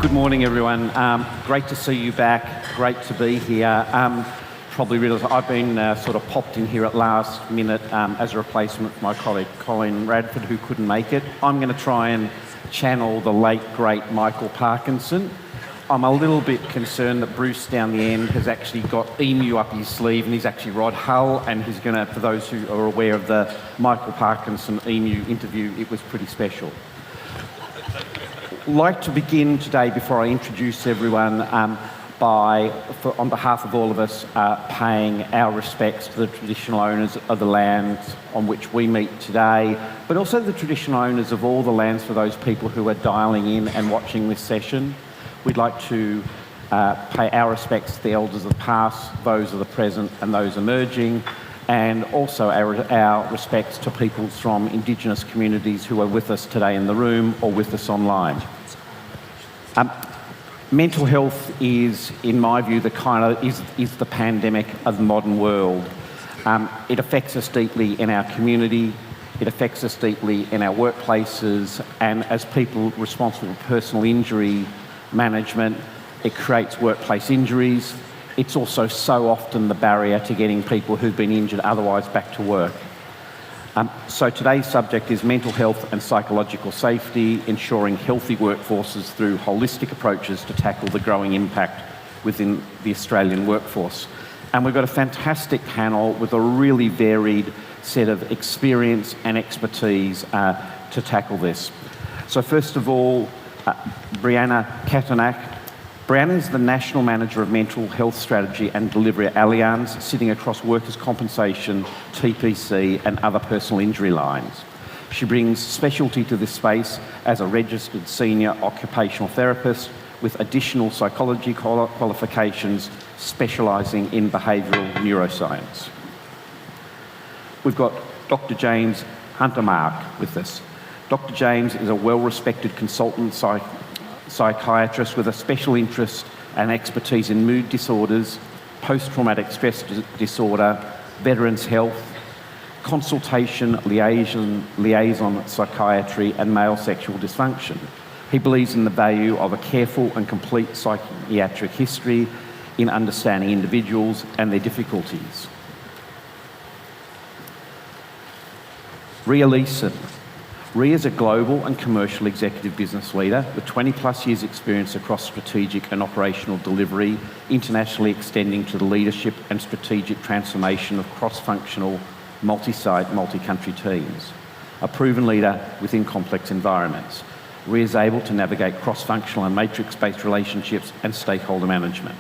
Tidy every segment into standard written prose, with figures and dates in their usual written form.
Good morning, everyone. Great to see you back. Great to be here. Probably realised I've been sort of popped in here at last minute as a replacement for my colleague Colin Radford, who couldn't make it. I'm going to try and channel the late, great Michael Parkinson. I'm a little bit concerned that Bruce down the end has actually got emu up his sleeve, and he's actually Rod Hull, and he's going to, for those who are aware of the Michael Parkinson emu interview, it was pretty special. I'd like to begin today, before I introduce everyone, on behalf of all of us, paying our respects to the traditional owners of the lands on which we meet today, but also the traditional owners of all the lands for those people who are dialing in and watching this session. We'd like to pay our respects to the elders of the past, those of the present and those emerging, and also our respects to peoples from Indigenous communities who are with us today in the room or with us online. Mental health is, in my view, the pandemic of the modern world. It affects us deeply in our community, it affects us deeply in our workplaces, and as people responsible for personal injury management, it creates workplace injuries. It's also so often the barrier to getting people who've been injured otherwise back to work. So today's subject is mental health and psychological safety, ensuring healthy workforces through holistic approaches to tackle the growing impact within the Australian workforce. And we've got a fantastic panel with a really varied set of experience and expertise to tackle this. So first of all, Brianna Cattanach. Brianna is the National Manager of Mental Health Strategy and Delivery at Allianz, sitting across workers' compensation, TPC and other personal injury lines. She brings specialty to this space as a registered senior occupational therapist with additional psychology qualifications specialising in behavioural neuroscience. We've got Dr. James Hundertmark with us. Dr. James is a well-respected consultant psychiatrist with a special interest and expertise in mood disorders, post-traumatic stress disorder, veterans' health, consultation, liaison psychiatry and male sexual dysfunction. He believes in the value of a careful and complete psychiatric history in understanding individuals and their difficulties. Leason. Ria is a global and commercial executive business leader with 20 plus years experience across strategic and operational delivery, internationally extending to the leadership and strategic transformation of cross-functional, multi-site, multi-country teams. A proven leader within complex environments. Ria is able to navigate cross-functional and matrix-based relationships and stakeholder management.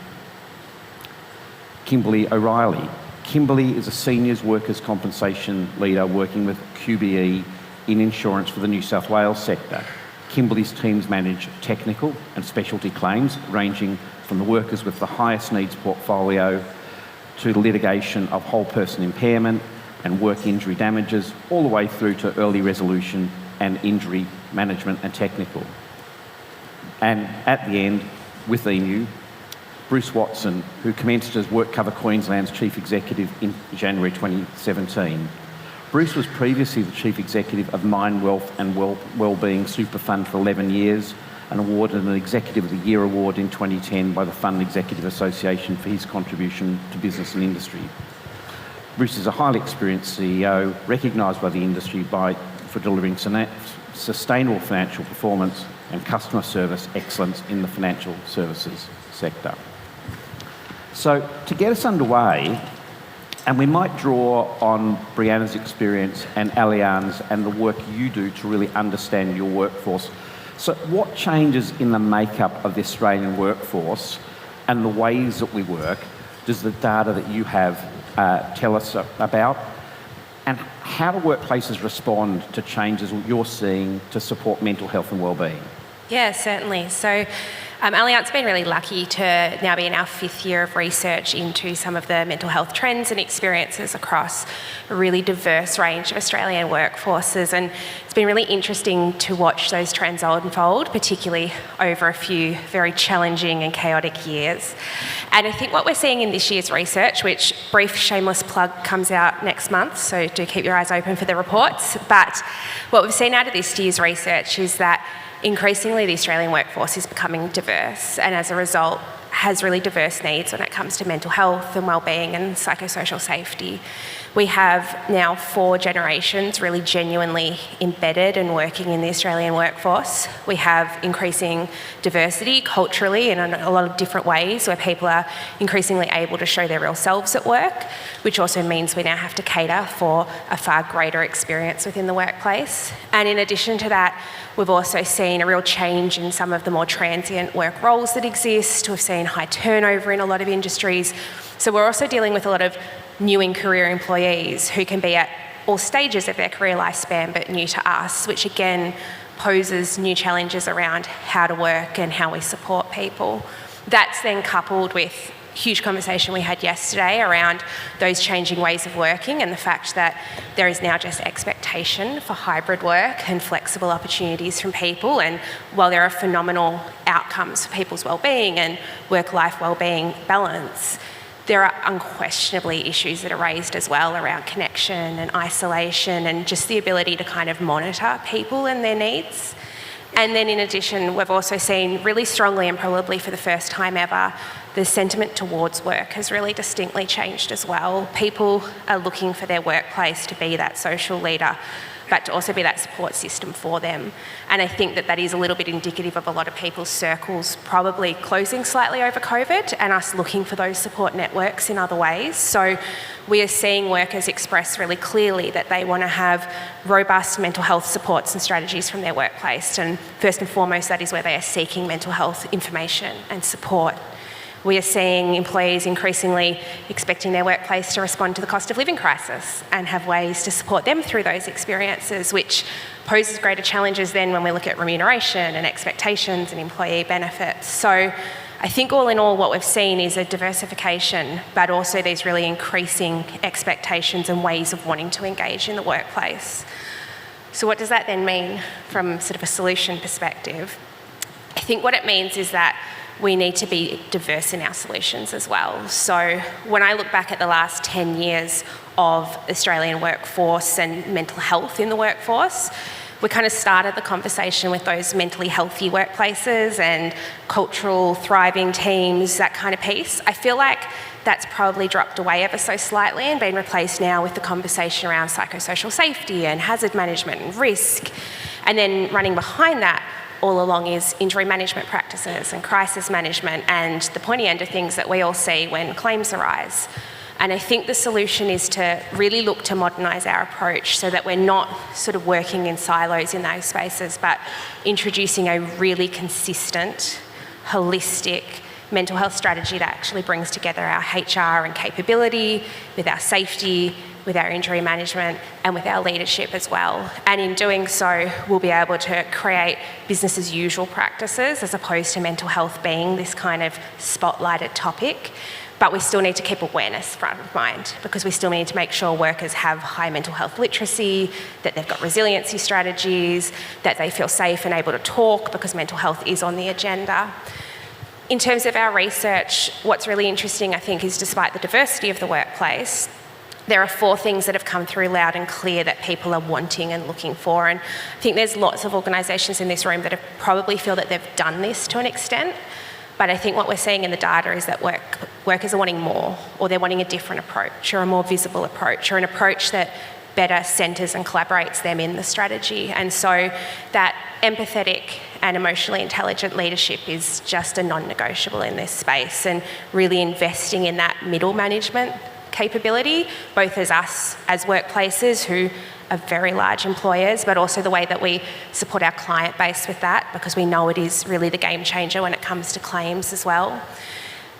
Kimberley O'Reilly. Kimberley is a seniors workers' compensation leader working with QBE in insurance for the New South Wales sector. Kimberley's teams manage technical and specialty claims ranging from the workers with the highest needs portfolio to the litigation of whole person impairment and work injury damages, all the way through to early resolution and injury management and technical. And at the end, with EMU, Bruce Watson, who commenced as WorkCover Queensland's Chief Executive in January 2017. Bruce was previously the Chief Executive of Mind Wealth and Wellbeing Super Fund for 11 years and awarded an Executive of the Year award in 2010 by the Fund Executive Association for his contribution to business and industry. Bruce is a highly experienced CEO, recognised by the industry for delivering sustainable financial performance and customer service excellence in the financial services sector. So to get us underway, and we might draw on Brianna's experience and Allianz and the work you do to really understand your workforce. So what changes in the makeup of the Australian workforce and the ways that we work does the data that you have tell us about? And how do workplaces respond to changes you're seeing to support mental health and wellbeing? Yeah, certainly. So Allianz has been really lucky to now be in our 5th year of research into some of the mental health trends and experiences across a really diverse range of Australian workforces. And it's been really interesting to watch those trends unfold, particularly over a few very challenging and chaotic years. And I think what we're seeing in this year's research, which brief shameless plug comes out next month, so do keep your eyes open for the reports. But what we've seen out of this year's research is that increasingly the Australian workforce is becoming diverse, and as a result has really diverse needs when it comes to mental health and wellbeing and psychosocial safety. We have now 4 generations really genuinely embedded and working in the Australian workforce. We have increasing diversity culturally and in a lot of different ways where people are increasingly able to show their real selves at work, which also means we now have to cater for a far greater experience within the workplace. And in addition to that, we've also seen a real change in some of the more transient work roles that exist. We've seen high turnover in a lot of industries. So we're also dealing with a lot of new in career employees who can be at all stages of their career lifespan but new to us, which again poses new challenges around how to work and how we support people. That's then coupled with huge conversation we had yesterday around those changing ways of working and the fact that there is now just expectation for hybrid work and flexible opportunities from people. And while there are phenomenal outcomes for people's wellbeing and work-life wellbeing balance, there are unquestionably issues that are raised as well around connection and isolation and just the ability to kind of monitor people and their needs. And then in addition, we've also seen really strongly and probably for the first time ever, the sentiment towards work has really distinctly changed as well. People are looking for their workplace to be that social leader, but to also be that support system for them. And I think that that is a little bit indicative of a lot of people's circles probably closing slightly over COVID and us looking for those support networks in other ways. So we are seeing workers express really clearly that they want to have robust mental health supports and strategies from their workplace. And first and foremost, that is where they are seeking mental health information and support. We are seeing employees increasingly expecting their workplace to respond to the cost of living crisis and have ways to support them through those experiences, which poses greater challenges then when we look at remuneration and expectations and employee benefits. So I think all in all what we've seen is a diversification, but also these really increasing expectations and ways of wanting to engage in the workplace. So what does that then mean from sort of a solution perspective? I think what it means is that we need to be diverse in our solutions as well. So when I look back at the last 10 years of Australian workforce and mental health in the workforce, we kind of started the conversation with those mentally healthy workplaces and cultural thriving teams, that kind of piece. I feel like that's probably dropped away ever so slightly and been replaced now with the conversation around psychosocial safety and hazard management and risk. And then running behind that all along is injury management practices and crisis management and the pointy end of things that we all see when claims arise. And I think the solution is to really look to modernise our approach so that we're not sort of working in silos in those spaces, but introducing a really consistent, holistic mental health strategy that actually brings together our HR and capability with our safety, with our injury management and with our leadership as well. And in doing so, we'll be able to create business as usual practices as opposed to mental health being this kind of spotlighted topic. But we still need to keep awareness front of mind because we still need to make sure workers have high mental health literacy, that they've got resiliency strategies, that they feel safe and able to talk because mental health is on the agenda. In terms of our research, what's really interesting, I think, is despite the diversity of the workplace, there are 4 things that have come through loud and clear that people are wanting and looking for. And I think there's lots of organisations in this room that probably feel that they've done this to an extent. But I think what we're seeing in the data is that workers are wanting more, or they're wanting a different approach, or a more visible approach, or an approach that better centres and collaborates them in the strategy. And so that empathetic and emotionally intelligent leadership is just a non-negotiable in this space, and really investing in that middle management capability, both as us as workplaces who are very large employers, but also the way that we support our client base with that, because we know it is really the game changer when it comes to claims as well.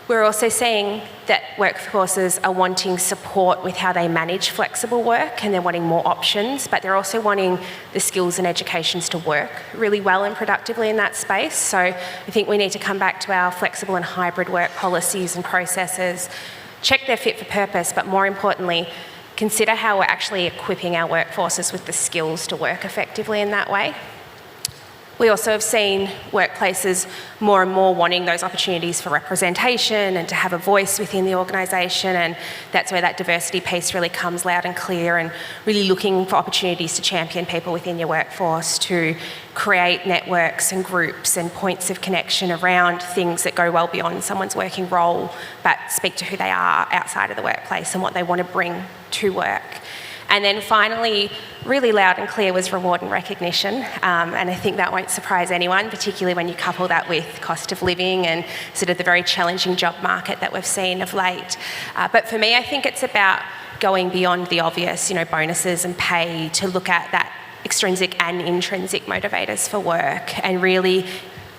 We're also seeing that workforces are wanting support with how they manage flexible work, and they're wanting more options, but they're also wanting the skills and educations to work really well and productively in that space. So I think we need to come back to our flexible and hybrid work policies and processes, check their fit for purpose, but more importantly, consider how we're actually equipping our workforces with the skills to work effectively in that way. We also have seen workplaces more and more wanting those opportunities for representation and to have a voice within the organisation, and that's where that diversity piece really comes loud and clear, and really looking for opportunities to champion people within your workforce, to create networks and groups and points of connection around things that go well beyond someone's working role, but speak to who they are outside of the workplace and what they want to bring to work. And then finally, really loud and clear was reward and recognition. And I think that won't surprise anyone, particularly when you couple that with cost of living and sort of the very challenging job market that we've seen of late. But for me, I think it's about going beyond the obvious, bonuses and pay, to look at that extrinsic and intrinsic motivators for work. And really,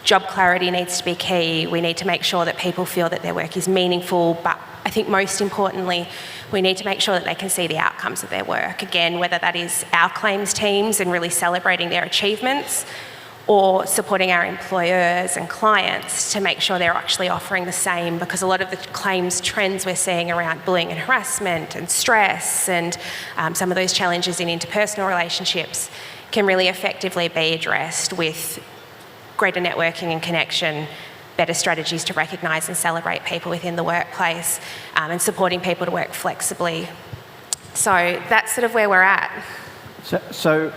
job clarity needs to be key. We need to make sure that people feel that their work is meaningful, but I think most importantly, we need to make sure that they can see the outcomes of their work. Again, whether that is our claims teams and really celebrating their achievements, or supporting our employers and clients to make sure they're actually offering the same, because a lot of the claims trends we're seeing around bullying and harassment and stress and some of those challenges in interpersonal relationships can really effectively be addressed with greater networking and connection, better strategies to recognise and celebrate people within the workplace, and supporting people to work flexibly. So that's sort of where we're at. So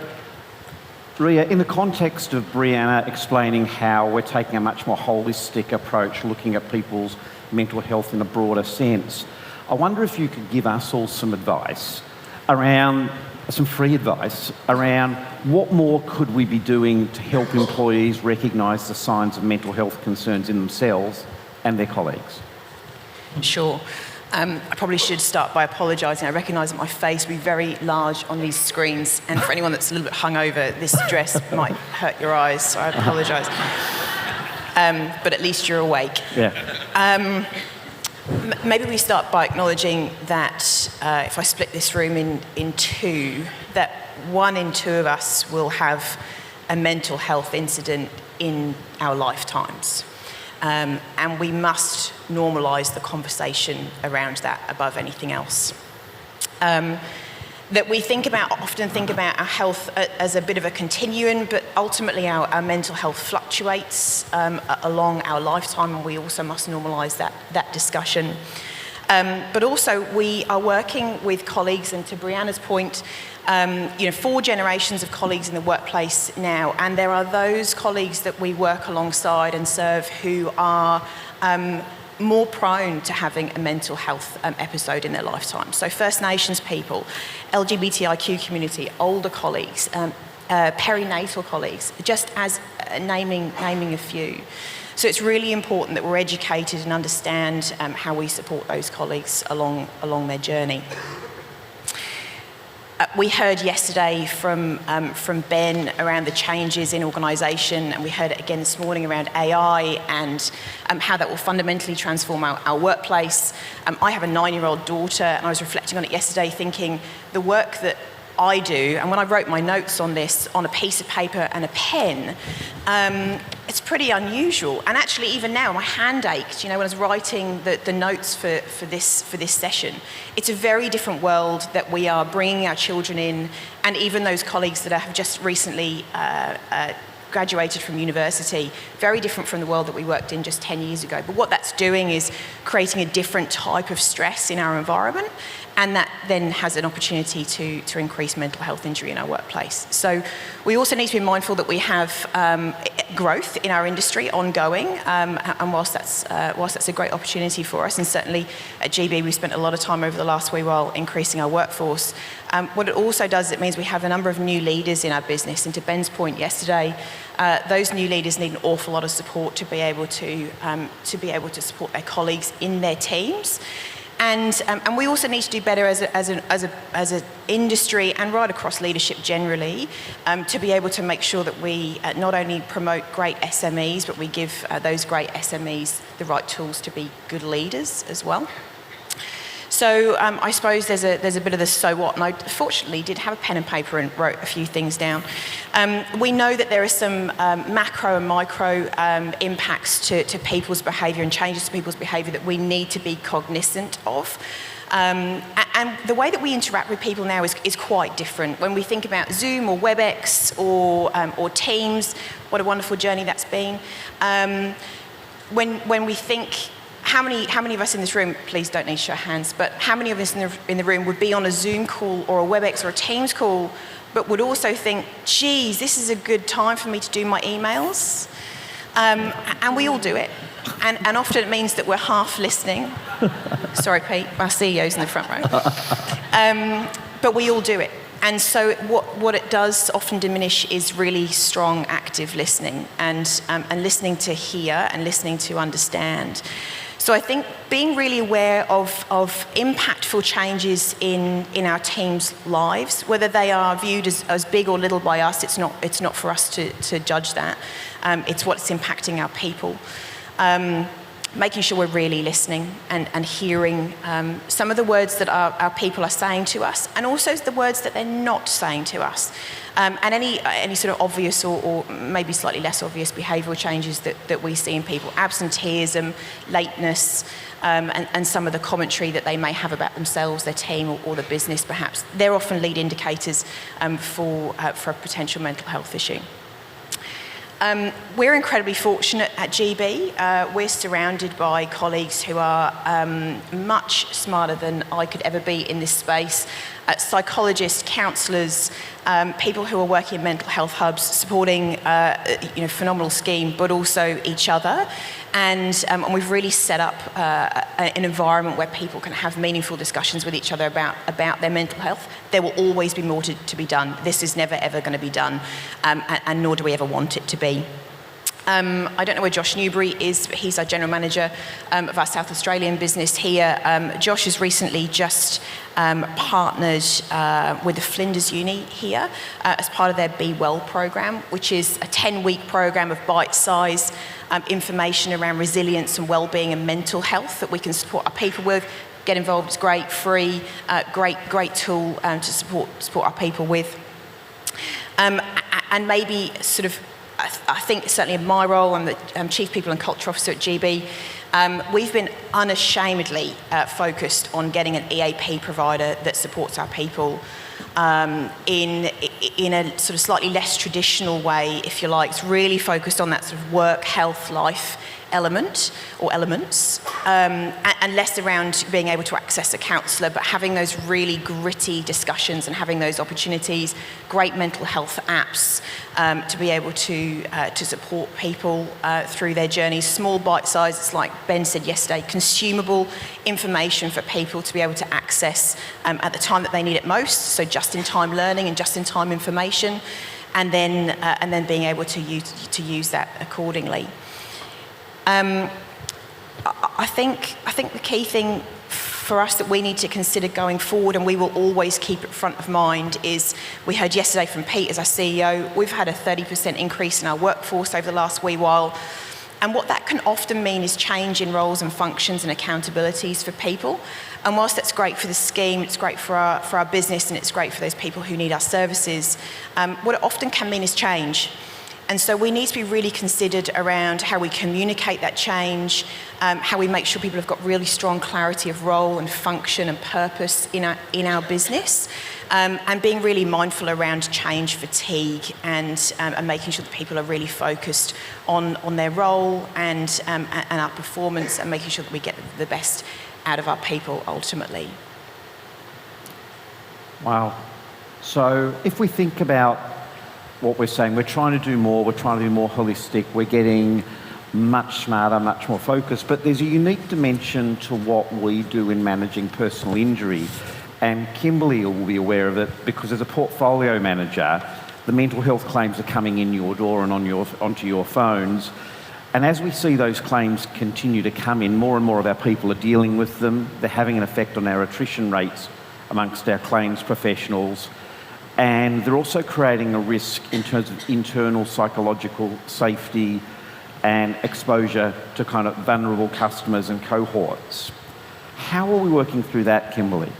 Ria, in the context of Brianna explaining how we're taking a much more holistic approach, looking at people's mental health in a broader sense, I wonder if you could give us all some advice around, some free advice around what more could we be doing to help employees recognise the signs of mental health concerns in themselves and their colleagues? Sure. I probably should start by apologising. I recognise that my face will be very large on these screens, and for anyone that's a little bit hungover, this dress might hurt your eyes, so I apologise. But at least you're awake. Yeah. Maybe we start by acknowledging that if I split this room in two, that 1 in 2 of us will have a mental health incident in our lifetimes. And we must normalise the conversation around that above anything else. That we often think about our health as a bit of a continuum, but ultimately our mental health fluctuates along our lifetime, and we also must normalise that discussion. But also we are working with colleagues, and to Brianna's point, 4 generations of colleagues in the workplace now, and there are those colleagues that we work alongside and serve who are more prone to having a mental health episode in their lifetime. So First Nations people, LGBTIQ community, older colleagues, perinatal colleagues, just as naming a few. So it's really important that we're educated and understand how we support those colleagues along their journey. We heard yesterday from Ben around the changes in organisation, and we heard it again this morning around AI and how that will fundamentally transform our workplace. I have a 9-year-old daughter, and I was reflecting on it yesterday, thinking the work that I do, and when I wrote my notes on this on a piece of paper and a pen, it's pretty unusual. And actually, even now, my hand ached, when I was writing the notes for this session. It's a very different world that we are bringing our children in, and even those colleagues that have just recently graduated from university, very different from the world that we worked in just 10 years ago. But what that's doing is creating a different type of stress in our environment, and that then has an opportunity to increase mental health injury in our workplace. So we also need to be mindful that we have growth in our industry ongoing, and whilst that's a great opportunity for us, and certainly at GB we've spent a lot of time over the last wee while increasing our workforce, what it also does, it means we have a number of new leaders in our business, and to Ben's point yesterday, those new leaders need an awful lot of support to be able to support their colleagues in their teams. And we also need to do better as an industry and right across leadership generally to be able to make sure that we not only promote great SMEs, but we give those great SMEs the right tools to be good leaders as well. So I suppose there's a bit of the so what, and I fortunately did have a pen and paper and wrote a few things down. We know that there are some macro and micro impacts to people's behaviour and changes to people's behaviour that we need to be cognizant of. And the way that we interact with people now is quite different. When we think about Zoom or WebEx or Teams, what a wonderful journey that's been. When we think, how many of us in this room, please don't need to show hands, but how many of us in the room would be on a Zoom call or a WebEx or a Teams call, but would also think, geez, this is a good time for me to do my emails? And we all do it. And often it means that we're half listening. Sorry, Pete, our CEO's in the front row. But we all do it. And so what it does often diminish is really strong, active listening and listening to hear and listening to understand. So I think being really aware of impactful changes in our teams' lives, whether they are viewed as big or little by us, it's not for us to judge that. It's what's impacting our people. Making sure we're really listening and hearing some of the words that our people are saying to us, and also the words that they're not saying to us. And any sort of obvious or maybe slightly less obvious behavioural changes that we see in people, absenteeism, lateness, and some of the commentary that they may have about themselves, their team, or the business perhaps. They're often lead indicators for a potential mental health issue. We're incredibly fortunate at GB. We're surrounded by colleagues who are much smarter than I could ever be in this space. Psychologists, counsellors, people who are working in mental health hubs, supporting phenomenal scheme, but also each other. And we've really set up an environment where people can have meaningful discussions with each other about their mental health. There will always be more to be done. This is never, ever going to be done, and nor do we ever want it to be. I don't know where Josh Newbury is, but he's our General Manager of our South Australian business here. Josh has recently just partnered with the Flinders Uni here as part of their Be Well program, which is a 10-week program of bite-sized information around resilience and well-being and mental health that we can support our people with. Get involved, it's great, free, great tool to support our people with. And maybe sort of, I think certainly in my role, I'm the Chief People and Culture Officer at GB, we've been unashamedly focused on getting an EAP provider that supports our people in a sort of slightly less traditional way, if you like. It's really focused on that sort of work, health, life element or elements, and less around being able to access a counsellor, but having those really gritty discussions and having those opportunities, great mental health apps to be able to support people through their journeys. Small bite sizes, like Ben said yesterday, consumable information for people to be able to access at the time that they need it most, so just-in-time learning and just-in-time information, and then being able to use that accordingly. I think the key thing for us that we need to consider going forward, and we will always keep it front of mind, is we heard yesterday from Pete as our CEO, we've had a 30% increase in our workforce over the last wee while. And what that can often mean is change in roles and functions and accountabilities for people. And whilst that's great for the scheme, it's great for our business, and it's great for those people who need our services, what it often can mean is change. And so we need to be really considered around how we communicate that change, how we make sure people have got really strong clarity of role and function and purpose in our business, and being really mindful around change fatigue and making sure that people are really focused on their role and our performance, and making sure that we get the best out of our people ultimately. Wow. So if we think about what we're saying, we're trying to do more, we're trying to be more holistic, we're getting much smarter, much more focused, but there's a unique dimension to what we do in managing personal injury, and Kimberley will be aware of it because as a portfolio manager, the mental health claims are coming in your door and onto your phones, and as we see those claims continue to come in, more and more of our people are dealing with them. They're having an effect on our attrition rates amongst our claims professionals, and they're also creating a risk in terms of internal psychological safety and exposure to kind of vulnerable customers and cohorts. How are we working through that, Kimberley?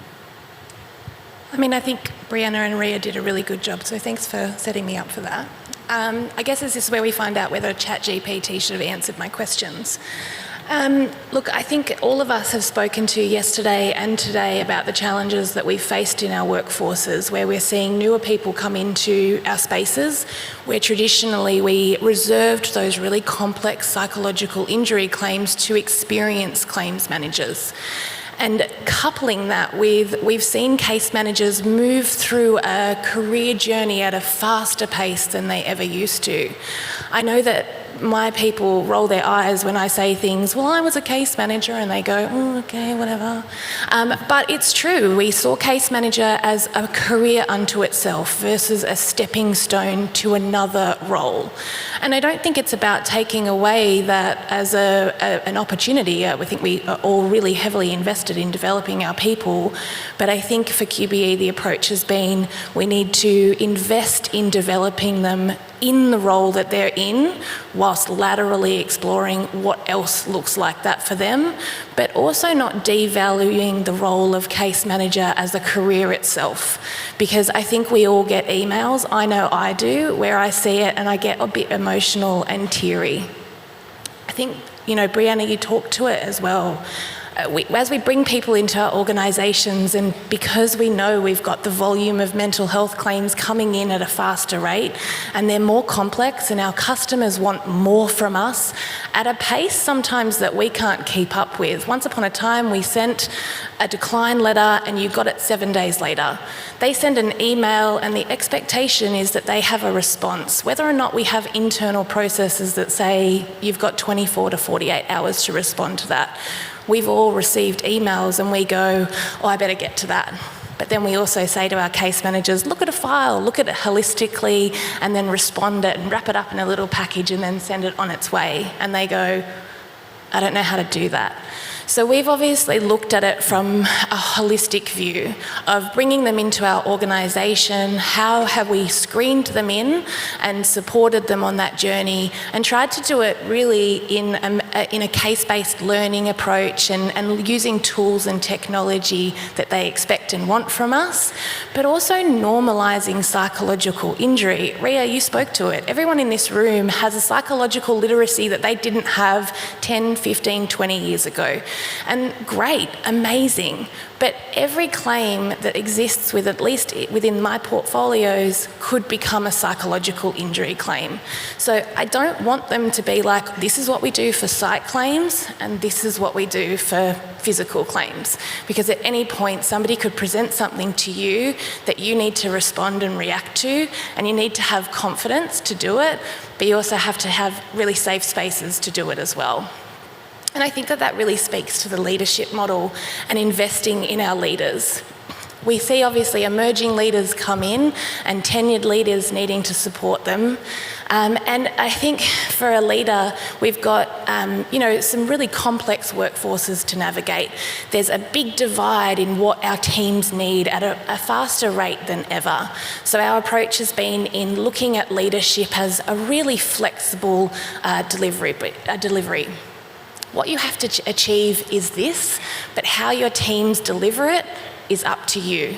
I mean, I think Brianna and Ria did a really good job, so thanks for setting me up for that. I guess this is where we find out whether ChatGPT should have answered my questions. Look, I think all of us have spoken to yesterday and today about the challenges that we've faced in our workforces, where we're seeing newer people come into our spaces, where traditionally we reserved those really complex psychological injury claims to experienced claims managers. And coupling that with, we've seen case managers move through a career journey at a faster pace than they ever used to. I know that my people roll their eyes when I say things, well, I was a case manager, and they go, oh, okay, whatever. But it's true. We saw case manager as a career unto itself versus a stepping stone to another role. And I don't think it's about taking away that as an opportunity. I think we are all really heavily invested in developing our people. But I think for QBE, the approach has been we need to invest in developing them in the role that they're in, whilst laterally exploring what else looks like that for them, but also not devaluing the role of case manager as a career itself. Because I think we all get emails, I know I do, where I see it and I get a bit emotional and teary. I think, Brianna, you talked to it as well. As we bring people into our organisations, and because we know we've got the volume of mental health claims coming in at a faster rate, and they're more complex, and our customers want more from us at a pace sometimes that we can't keep up with. Once upon a time, we sent a decline letter and you got it 7 days later. They send an email and the expectation is that they have a response. Whether or not we have internal processes that say you've got 24 to 48 hours to respond to that. We've all received emails and we go, oh, I better get to that. But then we also say to our case managers, look at a file, look at it holistically, and then respond it and wrap it up in a little package and then send it on its way. And they go, I don't know how to do that. So we've obviously looked at it from a holistic view of bringing them into our organisation. How have we screened them in and supported them on that journey, and tried to do it really in a case-based learning approach and using tools and technology that they expect and want from us, but also normalising psychological injury. Ria, you spoke to it. Everyone in this room has a psychological literacy that they didn't have 10, 15, 20 years ago. And great, amazing, but every claim that exists with, at least within my portfolios, could become a psychological injury claim. So I don't want them to be like, this is what we do for psych claims and this is what we do for physical claims. Because at any point somebody could present something to you that you need to respond and react to, and you need to have confidence to do it, but you also have to have really safe spaces to do it as well. And I think that really speaks to the leadership model and investing in our leaders. We see obviously emerging leaders come in and tenured leaders needing to support them. And I think for a leader, we've got some really complex workforces to navigate. There's a big divide in what our teams need at a faster rate than ever. So our approach has been in looking at leadership as a really flexible delivery. What you have to achieve is this, but how your teams deliver it is up to you.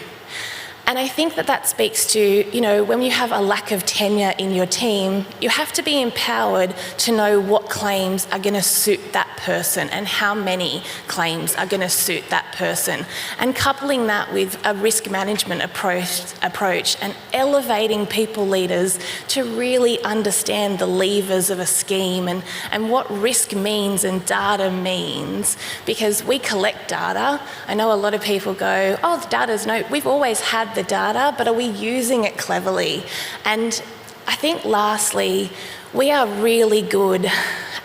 And I think that speaks to, when you have a lack of tenure in your team, you have to be empowered to know what claims are going to suit that person and how many claims are going to suit that person. And coupling that with a risk management approach and elevating people leaders to really understand the levers of a scheme and what risk means and data means. Because we collect data. I know a lot of people go, oh, the data's we've always had the data, but are we using it cleverly? And I think lastly, we are really good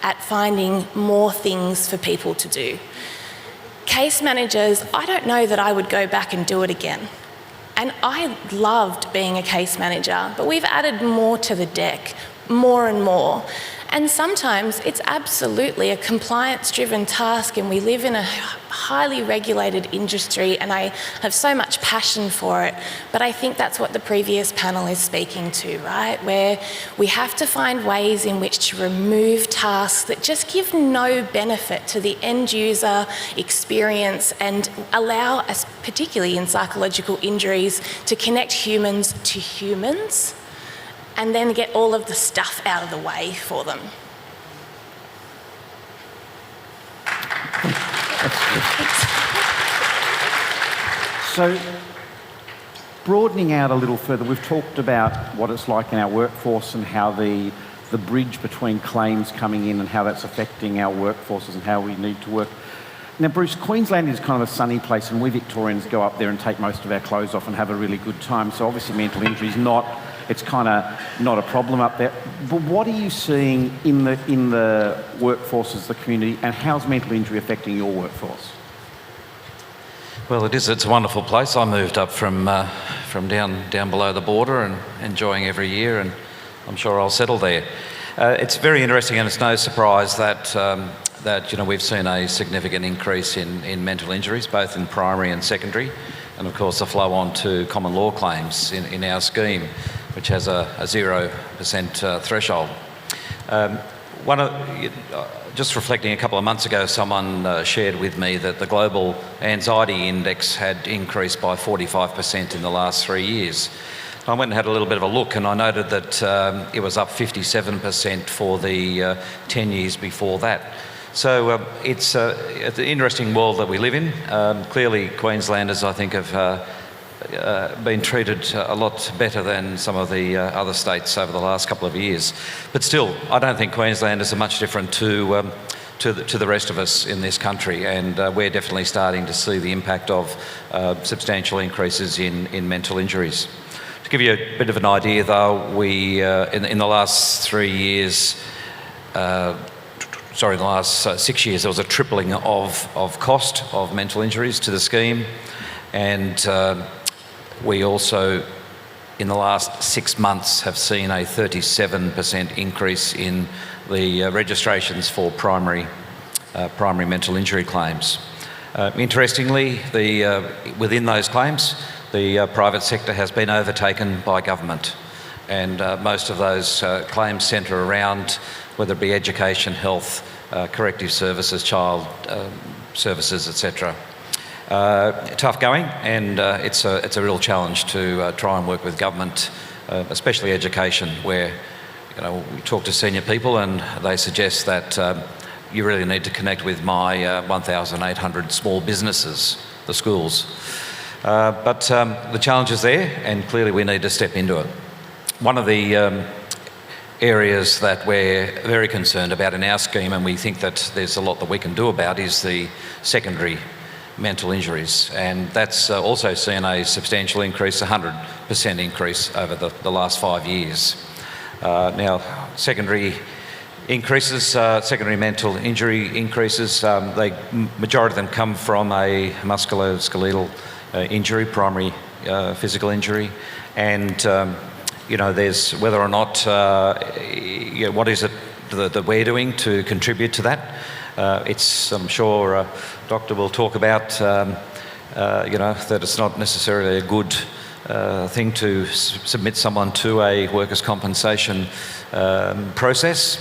at finding more things for people to do. Case managers, I don't know that I would go back and do it again. And I loved being a case manager, but we've added more to the deck, more and more. And sometimes it's absolutely a compliance-driven task, and we live in a highly regulated industry, and I have so much passion for it. But I think that's what the previous panel is speaking to, right? Where we have to find ways in which to remove tasks that just give no benefit to the end user experience and allow us, particularly in psychological injuries, to connect humans to humans, and then get all of the stuff out of the way for them. So, broadening out a little further, we've talked about what it's like in our workforce and how the bridge between claims coming in and how that's affecting our workforces and how we need to work. Now, Bruce, Queensland is kind of a sunny place, and we Victorians go up there and take most of our clothes off and have a really good time. So obviously mental injury is it's kind of not a problem up there. But what are you seeing in the workforces, the community, and how's mental injury affecting your workforce? Well, it's a wonderful place. I moved up from down below the border and enjoying every year, and I'm sure I'll settle there. It's very interesting, and it's no surprise that we've seen a significant increase in mental injuries, both in primary and secondary, and of course the flow on to common law claims in our scheme, which has a 0% threshold. Just reflecting a couple of months ago, someone shared with me that the global anxiety index had increased by 45% in the last 3 years. I went and had a little bit of a look, and I noted that it was up 57% for the 10 years before that. So it's an interesting world that we live in. Clearly, Queenslanders, I think, have been treated a lot better than some of the other states over the last couple of years. But still, I don't think Queenslanders are much different to the rest of us in this country, and we're definitely starting to see the impact of substantial increases in mental injuries. To give you a bit of an idea, though, we in the last 3 years, in the last 6 years, there was a tripling of cost of mental injuries to the scheme, and we also, in the last 6 months, have seen a 37% increase in the registrations for primary mental injury claims. Interestingly, within those claims, the private sector has been overtaken by government, and most of those claims centre around whether it be education, health, corrective services, child services, etc. Tough going, and it's a real challenge to try and work with government, especially education, where we talk to senior people and they suggest that you really need to connect with my 1,800 small businesses, the schools. But the challenge is there, and clearly we need to step into it. One of the areas that we're very concerned about in our scheme, and we think that there's a lot that we can do about, is the secondary mental injuries, and that's also seen a substantial increase, 100% increase over the last 5 years. Now, secondary mental injury increases, majority of them come from a musculoskeletal injury, primary physical injury, and there's whether or not, what is it that we're doing to contribute to that. I'm sure Doctor will talk about, that it's not necessarily a good thing to submit someone to a workers' compensation process,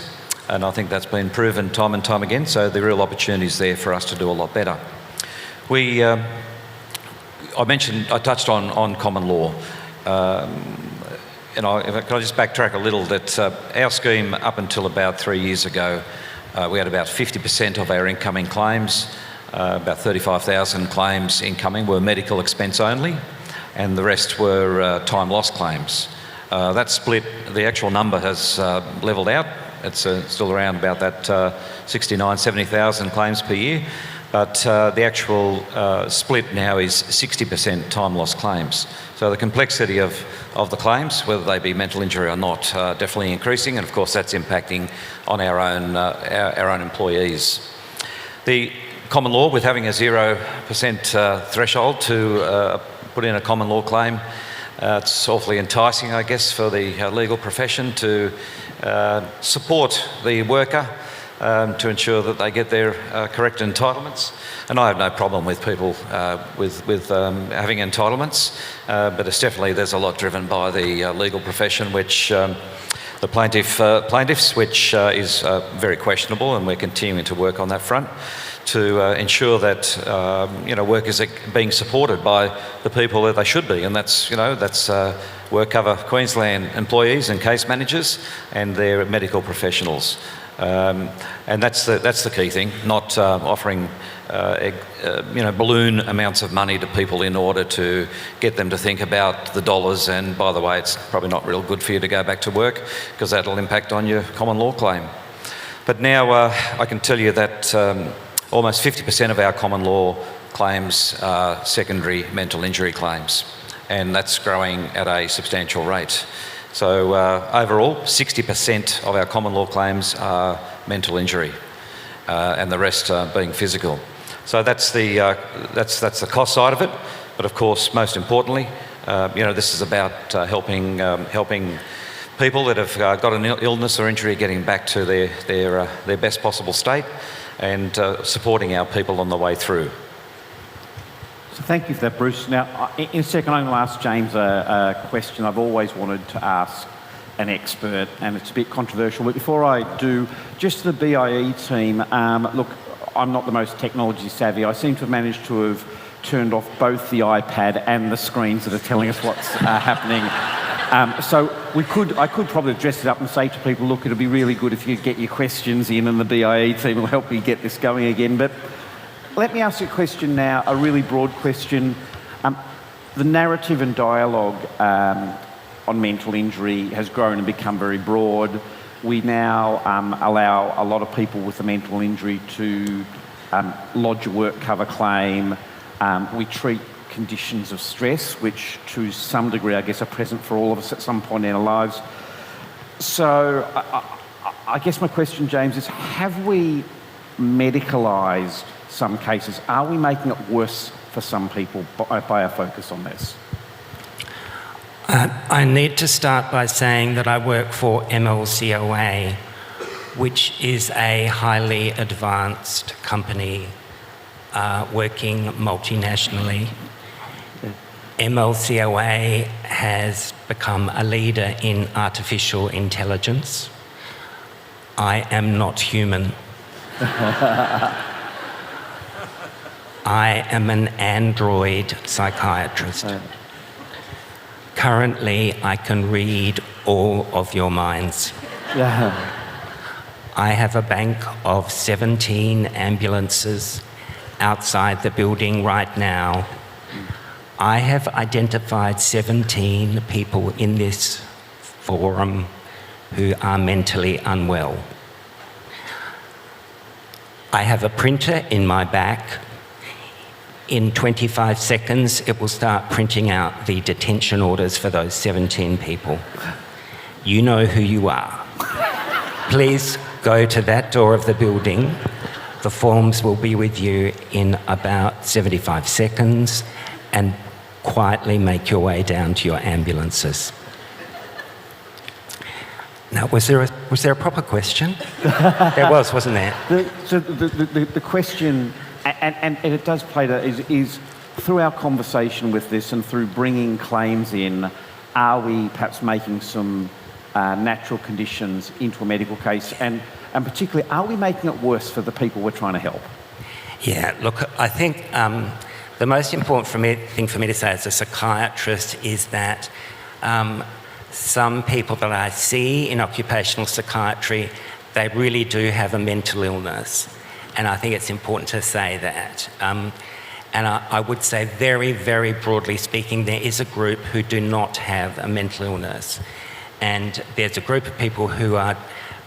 and I think that's been proven time and time again, so the real opportunity is there for us to do a lot better. I touched on common law. Can I just backtrack a little, that our scheme up until about 3 years ago, we had about 50% of our incoming claims, about 35,000 claims incoming, were medical expense only, and the rest were time loss claims. That split, the actual number has levelled out. It's still around about that 69,000, 70,000 claims per year, but the actual split now is 60% time loss claims. So the complexity of the claims, whether they be mental injury or not, definitely increasing, and of course that's impacting on our own employees. The common law, with having a 0% threshold to put in a common law claim, it's awfully enticing, I guess, for the legal profession to support the worker to ensure that they get their correct entitlements. And I have no problem with people with having entitlements, but it's definitely, there's a lot driven by the legal profession, which the plaintiffs, which is very questionable, and we're continuing to work on that front to ensure that workers are being supported by the people that they should be, and that's WorkCover Queensland employees and case managers and their medical professionals. And that's the key thing, not offering balloon amounts of money to people in order to get them to think about the dollars. And by the way, it's probably not real good for you to go back to work because that'll impact on your common law claim. But now I can tell you that almost 50% of our common law claims are secondary mental injury claims, and that's growing at a substantial rate. So overall, 60% of our common law claims are mental injury, and the rest being physical. So that's the cost side of it. But of course, most importantly, this is about helping people that have got an illness or injury getting back to their best possible state, and supporting our people on the way through. So thank you for that, Bruce. Now, in a second, I'm going to ask James a question I've always wanted to ask an expert, and it's a bit controversial. But before I do, just the BIE team, look, I'm not the most technology savvy. I seem to have managed to have turned off both the iPad and the screens that are telling us what's happening. So I could probably dress it up and say to people, look, it'll be really good if you get your questions in and the BIE team will help you get this going again. But let me ask you a question now, a really broad question. The narrative and dialogue on mental injury has grown and become very broad. We now allow a lot of people with a mental injury to lodge a WorkCover claim. We treat conditions of stress, which to some degree, I guess, are present for all of us at some point in our lives. So I guess my question, James, is have we medicalised some cases? Are we making it worse for some people by our focus on this? I need to start by saying that I work for mlcoa, which is a highly advanced company working multinationally. mlcoa has become a leader in artificial intelligence. I am not human. I am an android psychiatrist. Currently, I can read all of your minds. I have a bank of 17 ambulances outside the building right now. I have identified 17 people in this forum who are mentally unwell. I have a printer in my back. In 25 seconds, it will start printing out the detention orders for those 17 people. You know who you are. Please go to that door of the building. The forms will be with you in about 75 seconds, and quietly make your way down to your ambulances. Now, was there a proper question? There was, wasn't there? The question, and it does play that, is through our conversation with this and through bringing claims in, are we perhaps making some natural conditions into a medical case? And particularly, are we making it worse for the people we're trying to help? Yeah, look, I think the most important thing for me to say as a psychiatrist is that some people that I see in occupational psychiatry, they really do have a mental illness. And I think it's important to say that. And I would say very, very broadly speaking, there is a group who do not have a mental illness. And there's a group of people who are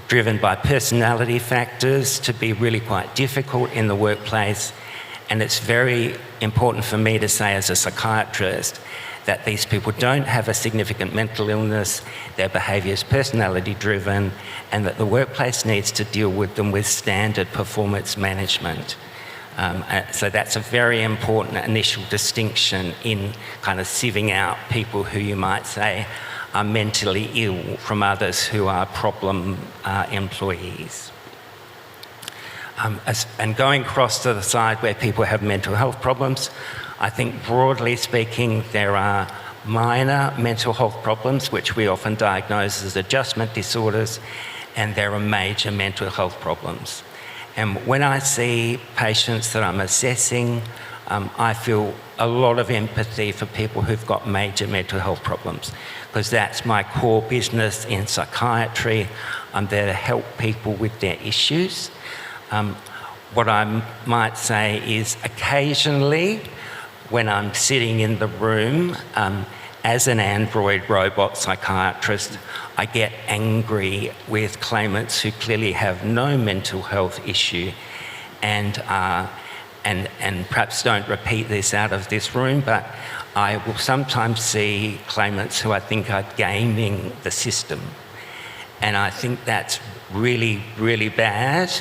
driven by personality factors to be really quite difficult in the workplace. And it's very important for me to say as a psychiatrist that these people don't have a significant mental illness, their behaviour is personality driven, and that the workplace needs to deal with them with standard performance management. So that's a very important initial distinction in kind of sieving out people who you might say are mentally ill from others who are problem employees. And going across to the side where people have mental health problems, I think broadly speaking there are minor mental health problems which we often diagnose as adjustment disorders, and there are major mental health problems. And when I see patients that I'm assessing, I feel a lot of empathy for people who've got major mental health problems, because that's my core business in psychiatry. I'm there to help people with their issues. What I might say is occasionally, when I'm sitting in the room as an android robot psychiatrist, I get angry with claimants who clearly have no mental health issue and perhaps don't repeat this out of this room, but I will sometimes see claimants who I think are gaming the system. And I think that's really, really bad,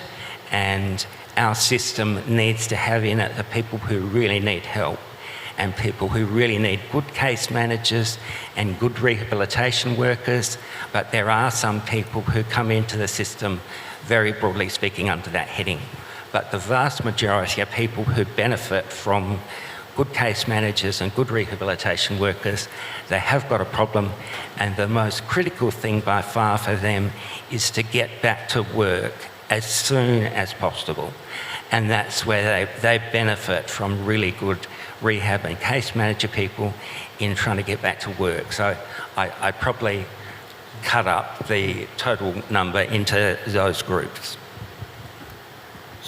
and our system needs to have in it the people who really need help and people who really need good case managers and good rehabilitation workers. But there are some people who come into the system, very broadly speaking, under that heading. But the vast majority are people who benefit from good case managers and good rehabilitation workers. They have got a problem, and the most critical thing by far for them is to get back to work as soon as possible. And that's where they benefit from really good rehab and case manager people in trying to get back to work. So I probably cut up the total number into those groups.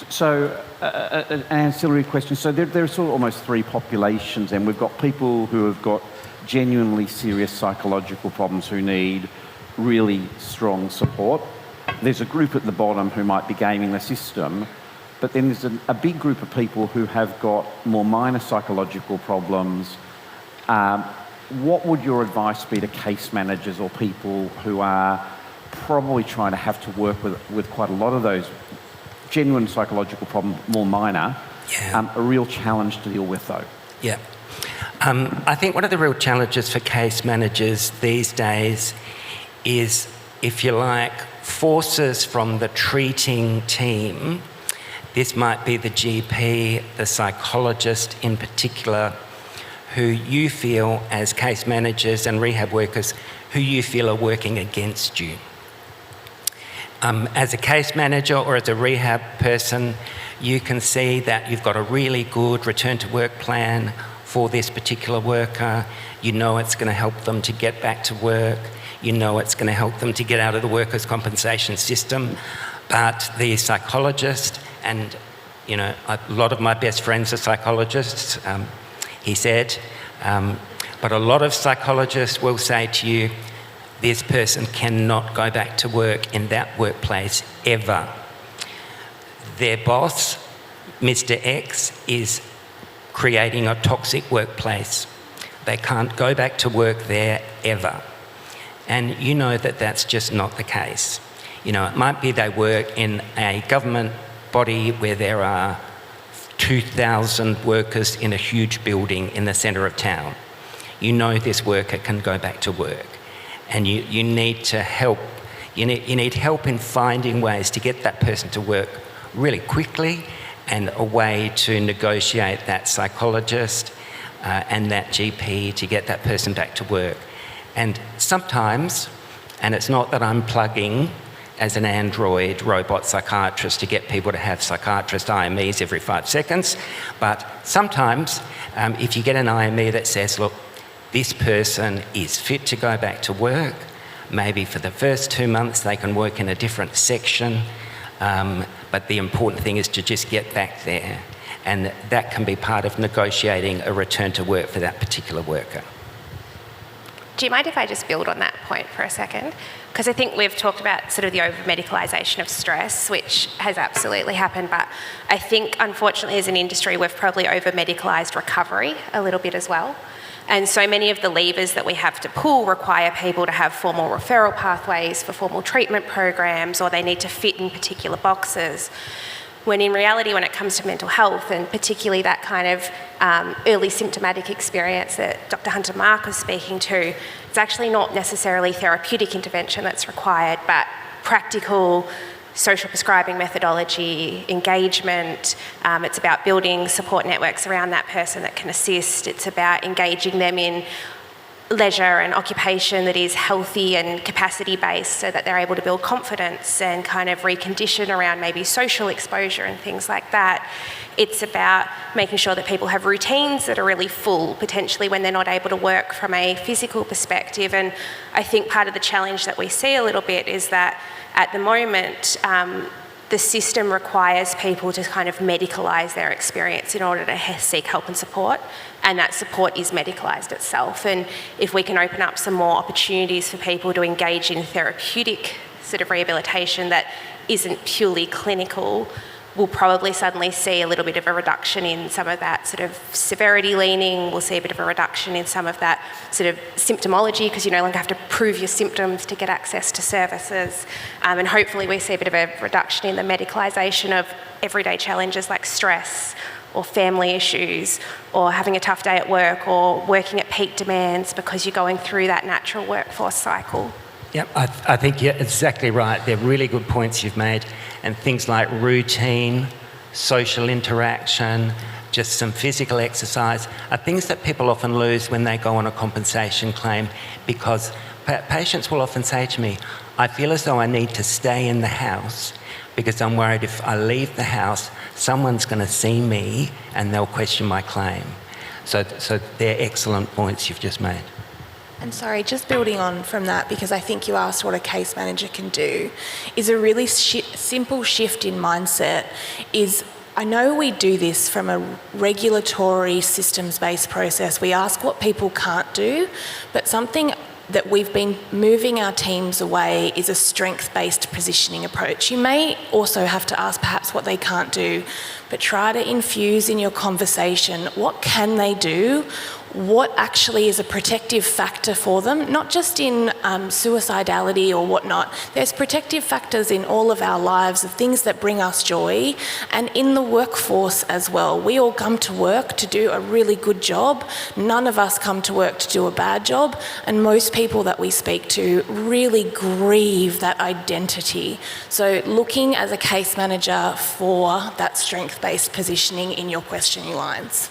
So, an ancillary question. So there are sort of almost three populations, and we've got people who have got genuinely serious psychological problems who need really strong support. There's a group at the bottom who might be gaming the system, but then there's a big group of people who have got more minor psychological problems. What would your advice be to case managers or people who are probably trying to have to work with quite a lot of those genuine psychological problems, more minor, a real challenge to deal with though? Yeah. I think one of the real challenges for case managers these days is, if you like, forces from the treating team. This might be the GP, the psychologist in particular, who you feel as case managers and rehab workers, who you feel are working against you. As a case manager or as a rehab person, you can see that you've got a really good return to work plan for this particular worker. You know it's going to help them to get back to work. You know it's going to help them to get out of the workers' compensation system. But the psychologist, and you know, a lot of my best friends are psychologists, he said, but a lot of psychologists will say to you, this person cannot go back to work in that workplace ever. Their boss, Mr. X, is creating a toxic workplace. They can't go back to work there ever. And you know that that's just not the case. You know, it might be they work in a government body where there are 2,000 workers in a huge building in the centre of town. You know this worker can go back to work. And you need to help. You need help in finding ways to get that person to work really quickly, and a way to negotiate that psychologist and that GP to get that person back to work. And sometimes, and it's not that I'm plugging as an android robot psychiatrist to get people to have psychiatrist IMEs every 5 seconds, but sometimes if you get an IME that says, look, this person is fit to go back to work, maybe for the first 2 months they can work in a different section, but the important thing is to just get back there. And that can be part of negotiating a return to work for that particular worker. Do you mind if I just build on that point for a second? Because I think we've talked about sort of the over-medicalisation of stress, which has absolutely happened, but I think unfortunately as an industry we've probably over-medicalised recovery a little bit as well. And so many of the levers that we have to pull require people to have formal referral pathways for formal treatment programs, or they need to fit in particular boxes. When in reality, when it comes to mental health, and particularly that kind of early symptomatic experience that Dr. Hundertmark was speaking to, it's actually not necessarily therapeutic intervention that's required, but practical social prescribing methodology, engagement. It's about building support networks around that person that can assist. It's about engaging them in leisure and occupation that is healthy and capacity-based, so that they're able to build confidence and kind of recondition around maybe social exposure and things like that. It's about making sure that people have routines that are really full, potentially when they're not able to work from a physical perspective. And I think part of the challenge that we see a little bit is that at the moment, the system requires people to kind of medicalise their experience in order to seek help and support, and that support is medicalised itself. And if we can open up some more opportunities for people to engage in therapeutic sort of rehabilitation that isn't purely clinical, we'll probably suddenly see a little bit of a reduction in some of that sort of severity leaning. We'll see a bit of a reduction in some of that sort of symptomology, because you no longer have to prove your symptoms to get access to services. And hopefully we see a bit of a reduction in the medicalisation of everyday challenges like stress or family issues or having a tough day at work or working at peak demands because you're going through that natural workforce cycle. Yep, I think you're exactly right. They're really good points you've made. And things like routine, social interaction, just some physical exercise are things that people often lose when they go on a compensation claim, because patients will often say to me, I feel as though I need to stay in the house because I'm worried if I leave the house, someone's going to see me and they'll question my claim. So they're excellent points you've just made. And sorry, just building on from that, because I think you asked what a case manager can do, is a really simple shift in mindset is, I know we do this from a regulatory systems-based process. We ask what people can't do, but something that we've been moving our teams away is a strength-based positioning approach. You may also have to ask perhaps what they can't do, but try to infuse in your conversation, what can they do? What actually is a protective factor for them, not just in suicidality or whatnot. There's protective factors in all of our lives of things that bring us joy, and in the workforce as well. We all come to work to do a really good job. None of us come to work to do a bad job, and most people that we speak to really grieve that identity. So looking as a case manager for that strength-based positioning in your questioning lines.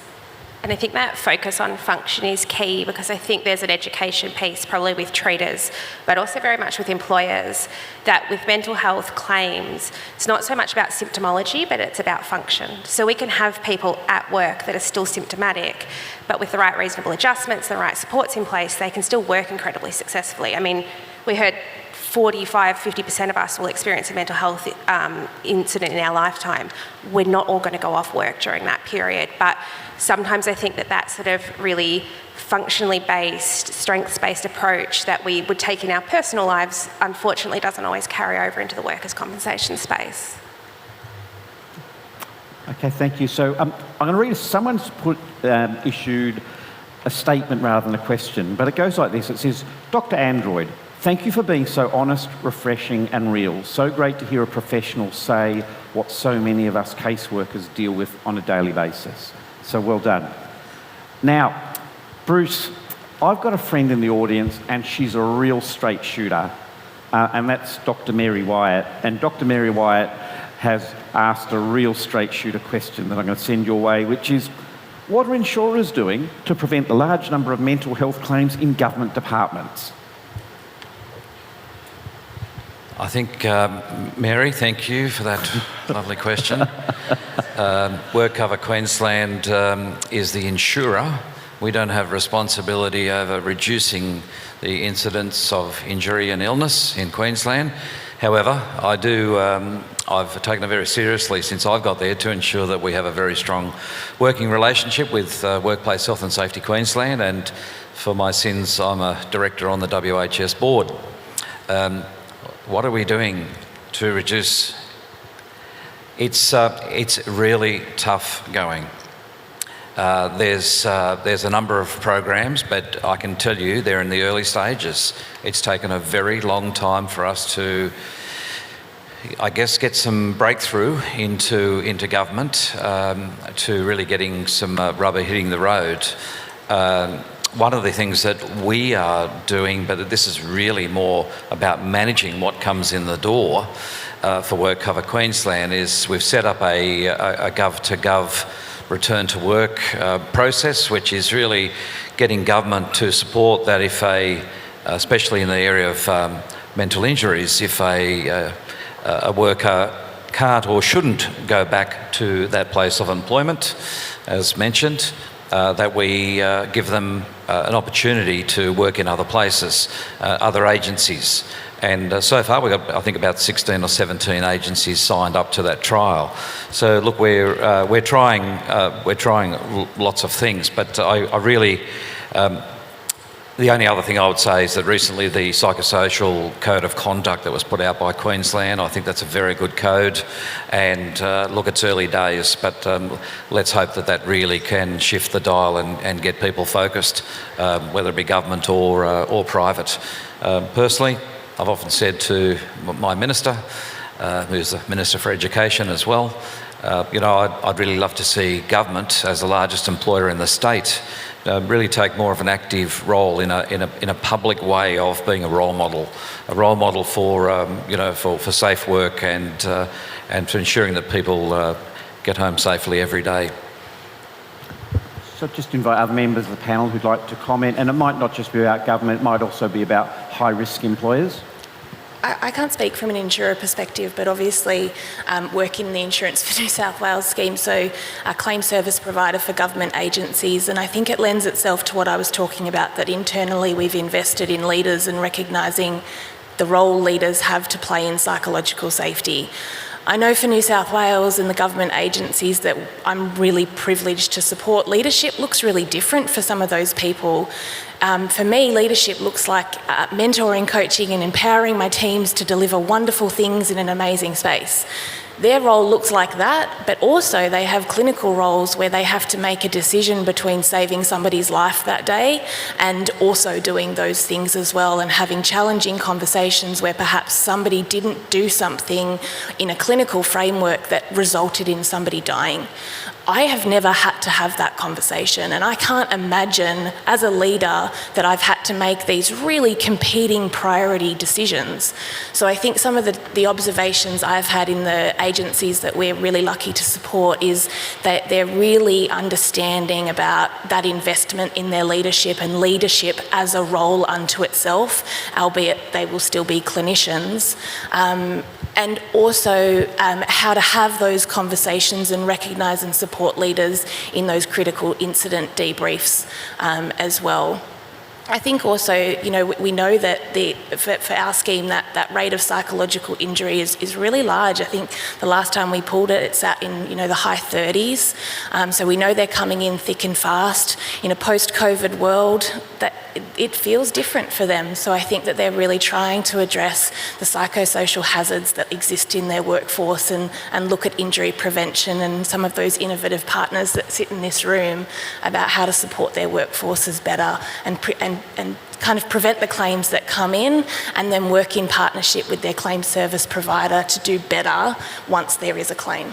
And I think that focus on function is key, because I think there's an education piece probably with treaters, but also very much with employers, that with mental health claims, it's not so much about symptomology, but it's about function. So we can have people at work that are still symptomatic, but with the right reasonable adjustments, the right supports in place, they can still work incredibly successfully. I mean, we heard 45-50% of us will experience a mental health incident in our lifetime. We're not all going to go off work during that period, but sometimes I think that sort of really functionally based, strengths-based approach that we would take in our personal lives, unfortunately doesn't always carry over into the workers' compensation space. Okay, thank you. So I'm going to read, someone's issued a statement rather than a question, but it goes like this. It says, Dr. Android, thank you for being so honest, refreshing and real. So great to hear a professional say what so many of us caseworkers deal with on a daily basis. So well done. Now, Bruce, I've got a friend in the audience and she's a real straight shooter, and that's Dr. Mary Wyatt. And Dr. Mary Wyatt has asked a real straight shooter question that I'm going to send your way, which is, what are insurers doing to prevent the large number of mental health claims in government departments? I think, Mary, thank you for that lovely question. WorkCover Queensland is the insurer. We don't have responsibility over reducing the incidence of injury and illness in Queensland. However, I've taken it very seriously since I've got there to ensure that we have a very strong working relationship with Workplace Health and Safety Queensland, and for my sins, I'm a director on the WHS board. What are we doing to reduce? It's really tough going. There's a number of programs, but I can tell you they're in the early stages. It's taken a very long time for us to, I guess, get some breakthrough into government, to really getting some rubber hitting the road. One of the things that we are doing, but this is really more about managing what comes in the door for WorkCover Queensland, is we've set up a gov-to-gov return to work process, which is really getting government to support that if especially in the area of mental injuries, if a worker can't or shouldn't go back to that place of employment, as mentioned, that we give them an opportunity to work in other places, other agencies. And so far we've got, I think, about 16 or 17 agencies signed up to that trial. So look, we're trying lots of things, but I really, the only other thing I would say is that recently the psychosocial code of conduct that was put out by Queensland, I think that's a very good code. And look, it's early days, but let's hope that that really can shift the dial and get people focused, whether it be government or private. Personally, I've often said to my minister, who's the Minister for Education as well, I'd really love to see government, as the largest employer in the state, really take more of an active role in a public way of being a role model for safe work and for ensuring that people get home safely every day. So just invite other members of the panel who'd like to comment, and it might not just be about government, it might also be about high-risk employers. I can't speak from an insurer perspective, but obviously work in the Insurance for New South Wales scheme, so a claim service provider for government agencies, and I think it lends itself to what I was talking about, that internally we've invested in leaders and recognising the role leaders have to play in psychological safety. I know for New South Wales and the government agencies that I'm really privileged to support. Leadership looks really different for some of those people. For me, leadership looks like mentoring, coaching and empowering my teams to deliver wonderful things in an amazing space. Their role looks like that, but also they have clinical roles where they have to make a decision between saving somebody's life that day and also doing those things as well, and having challenging conversations where perhaps somebody didn't do something in a clinical framework that resulted in somebody dying. I have never had to have that conversation, and I can't imagine as a leader that I've had to make these really competing priority decisions. So I think some of the observations I've had in the agencies that we're really lucky to support is that they're really understanding about that investment in their leadership and leadership as a role unto itself, albeit they will still be clinicians. And also how to have those conversations and recognise and support leaders in those critical incident debriefs as well. I think also, we know that for our scheme that rate of psychological injury is really large. I think the last time we pulled it, it's at in the high 30s. So we know they're coming in thick and fast. In a post-COVID world, that it feels different for them. So I think that they're really trying to address the psychosocial hazards that exist in their workforce and look at injury prevention and some of those innovative partners that sit in this room about how to support their workforces better and kind of prevent the claims that come in, and then work in partnership with their claim service provider to do better once there is a claim.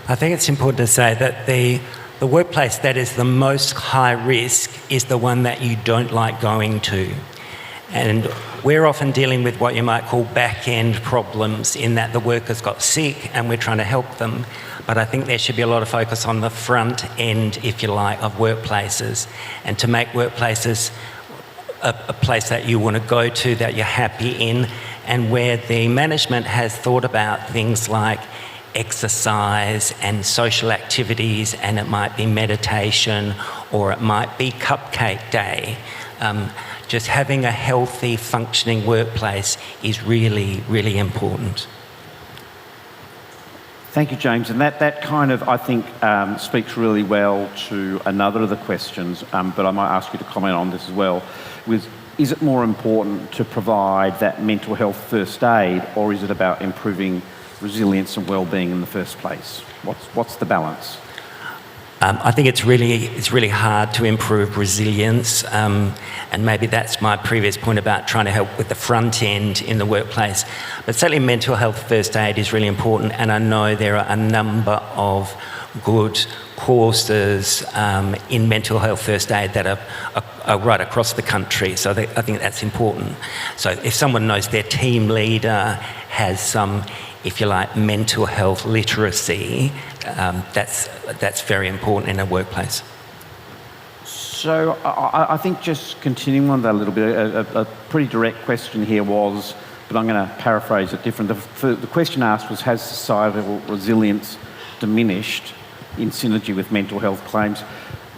I think it's important to say that the workplace that is the most high risk is the one that you don't like going to. And we're often dealing with what you might call back-end problems, in that the workers got sick and we're trying to help them. But I think there should be a lot of focus on the front end, if you like, of workplaces, and to make workplaces a place that you want to go to, that you're happy in, and where the management has thought about things like exercise and social activities, and it might be meditation or it might be cupcake day. Just having a healthy, functioning workplace is really, really important. Thank you, James. And that kind of, I think, speaks really well to another of the questions, but I might ask you to comment on this as well. Is it more important to provide that mental health first aid, or is it about improving resilience and well-being in the first place? What's the balance? I think it's really hard to improve resilience, and maybe that's my previous point about trying to help with the front end in the workplace. But certainly mental health first aid is really important, and I know there are a number of good courses in mental health first aid that are right across the country. So I think that's important. So if someone knows their team leader has some, if you like, mental health literacy, that's very important in a workplace. So I think just continuing on that a little bit, a pretty direct question here was, but I'm going to paraphrase it different. The question asked was, has societal resilience diminished in synergy with mental health claims?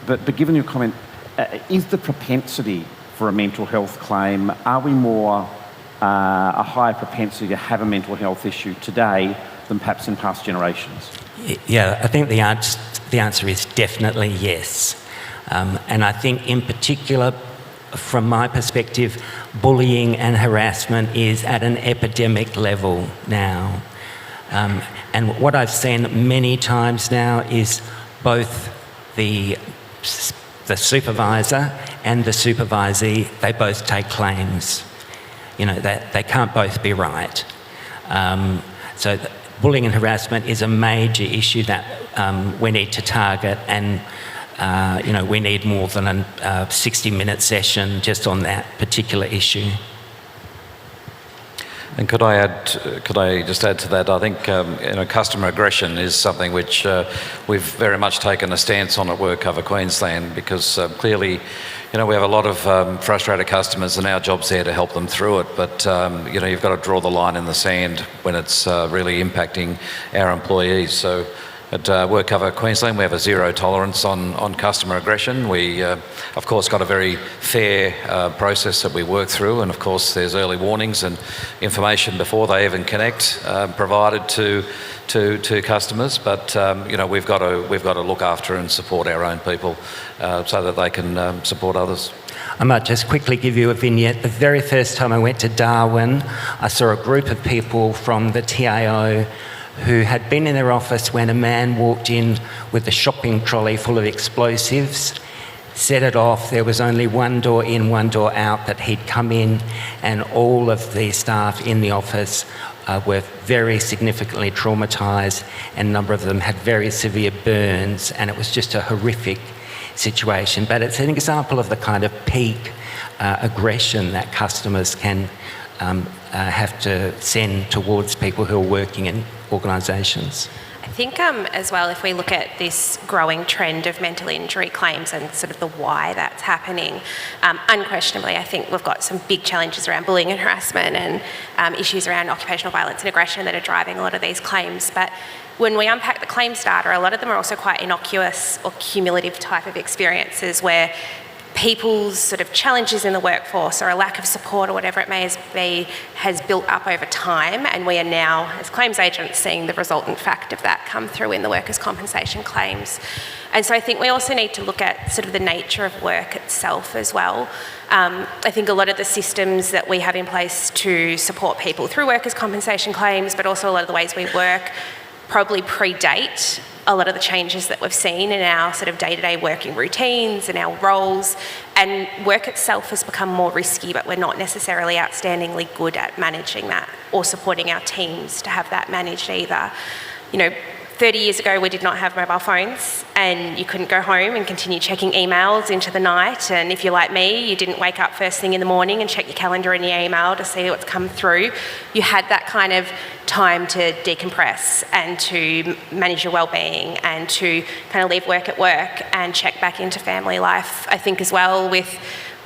But given your comment, is the propensity for a mental health claim, are we more a higher propensity to have a mental health issue today than perhaps in past generations? Yeah, I think the answer is definitely yes. And I think in particular, from my perspective, bullying and harassment is at an epidemic level now. And what I've seen many times now is both the supervisor and the supervisee, they both take claims. You know, they can't both be right. So bullying and harassment is a major issue that we need to target, and we need more than a 60-minute session just on that particular issue. And could I just add to that? I think customer aggression is something which we've very much taken a stance on at WorkCover Queensland, because clearly, we have a lot of frustrated customers, and our job's there to help them through it. But you've got to draw the line in the sand when it's really impacting our employees. So at WorkCover Queensland, we have a zero tolerance on customer aggression. We, of course, got a very fair process that we work through, and of course there's early warnings and information before they even connect provided to customers. But we've got to look after and support our own people so that they can support others. I might just quickly give you a vignette. The very first time I went to Darwin, I saw a group of people from the TAO who had been in their office when a man walked in with a shopping trolley full of explosives, set it off. There was only one door in, one door out that he'd come in, and all of the staff in the office were very significantly traumatised, and a number of them had very severe burns, and it was just a horrific situation. But it's an example of the kind of peak aggression that customers can have to send towards people who are working in organisations. I think as well, if we look at this growing trend of mental injury claims and sort of the why that's happening, unquestionably I think we've got some big challenges around bullying and harassment and issues around occupational violence and aggression that are driving a lot of these claims. But when we unpack the claims data, a lot of them are also quite innocuous or cumulative type of experiences where people's sort of challenges in the workforce or a lack of support or whatever it may be has built up over time, and we are now, as claims agents, seeing the resultant fact of that come through in the workers' compensation claims. And so I think we also need to look at sort of the nature of work itself as well. I think a lot of the systems that we have in place to support people through workers' compensation claims, but also a lot of the ways we work, probably predate a lot of the changes that we've seen in our sort of day-to-day working routines and our roles, and work itself has become more risky, but we're not necessarily outstandingly good at managing that or supporting our teams to have that managed either. 30 years ago we did not have mobile phones, and you couldn't go home and continue checking emails into the night, and if you're like me, you didn't wake up first thing in the morning and check your calendar and your email to see what's come through. You had that kind of time to decompress and to manage your well-being and to kind of leave work at work and check back into family life. I think as well we've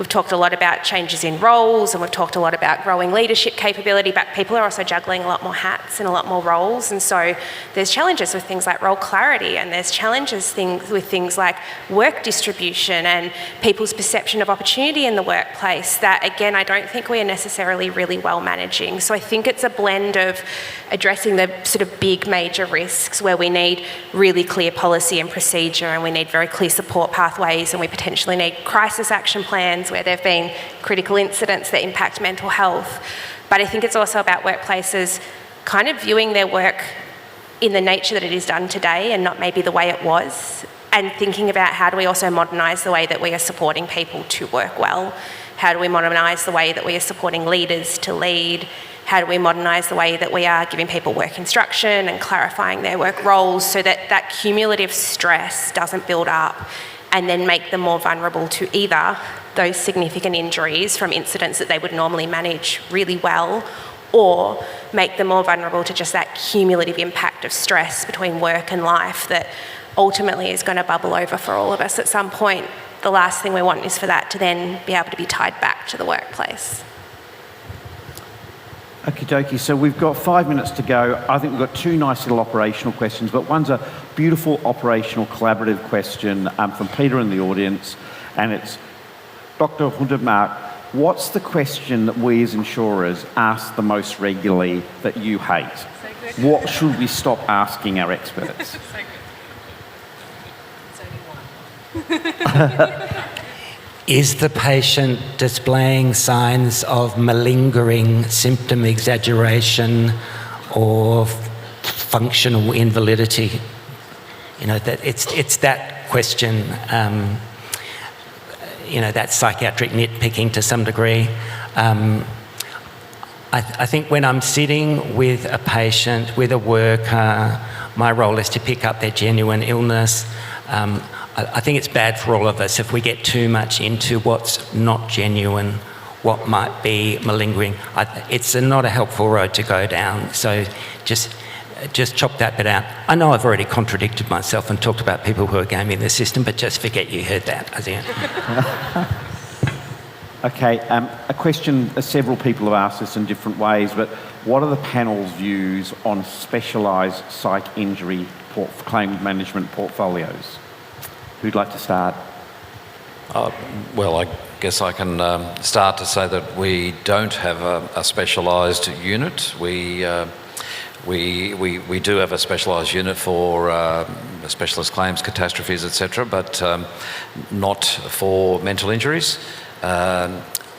talked a lot about changes in roles, and we've talked a lot about growing leadership capability, but people are also juggling a lot more hats and a lot more roles. And so there's challenges with things like role clarity, and there's challenges with things like work distribution and people's perception of opportunity in the workplace that, again, I don't think we are necessarily really well managing. So I think it's a blend of addressing the sort of big major risks where we need really clear policy and procedure, and we need very clear support pathways, and we potentially need crisis action plans where there have been critical incidents that impact mental health. But I think it's also about workplaces kind of viewing their work in the nature that it is done today and not maybe the way it was, and thinking about how do we also modernise the way that we are supporting people to work well. How do we modernise the way that we are supporting leaders to lead? How do we modernise the way that we are giving people work instruction and clarifying their work roles so that that cumulative stress doesn't build up and then make them more vulnerable to either those significant injuries from incidents that they would normally manage really well, or make them more vulnerable to just that cumulative impact of stress between work and life that ultimately is going to bubble over for all of us at some point. The last thing we want is for that to then be able to be tied back to the workplace. Okie dokie, so we've got 5 minutes to go. I think we've got two nice little operational questions, but one's a beautiful operational collaborative question from Peter in the audience, and it's, Dr. Hundertmark, what's the question that we as insurers ask the most regularly that you hate? What should we stop asking our experts? Is the patient displaying signs of malingering, symptom exaggeration, or functional invalidity? You know, that it's that question, you know, that psychiatric nitpicking to some degree. I think when I'm sitting with a patient, with a worker, my role is to pick up their genuine illness. I think it's bad for all of us if we get too much into what's not genuine, what might be malingering. It's not a helpful road to go down, so just chop that bit out. I know I've already contradicted myself and talked about people who are gaming the system, but just forget you heard that, I think. Okay, a question, several people have asked this in different ways, but what are the panel's views on specialised psych injury claim management portfolios? Who'd like to start? Well, I guess I can start to say that we don't have a specialised unit. We do have a specialised unit for specialist claims, catastrophes, etc., but not for mental injuries.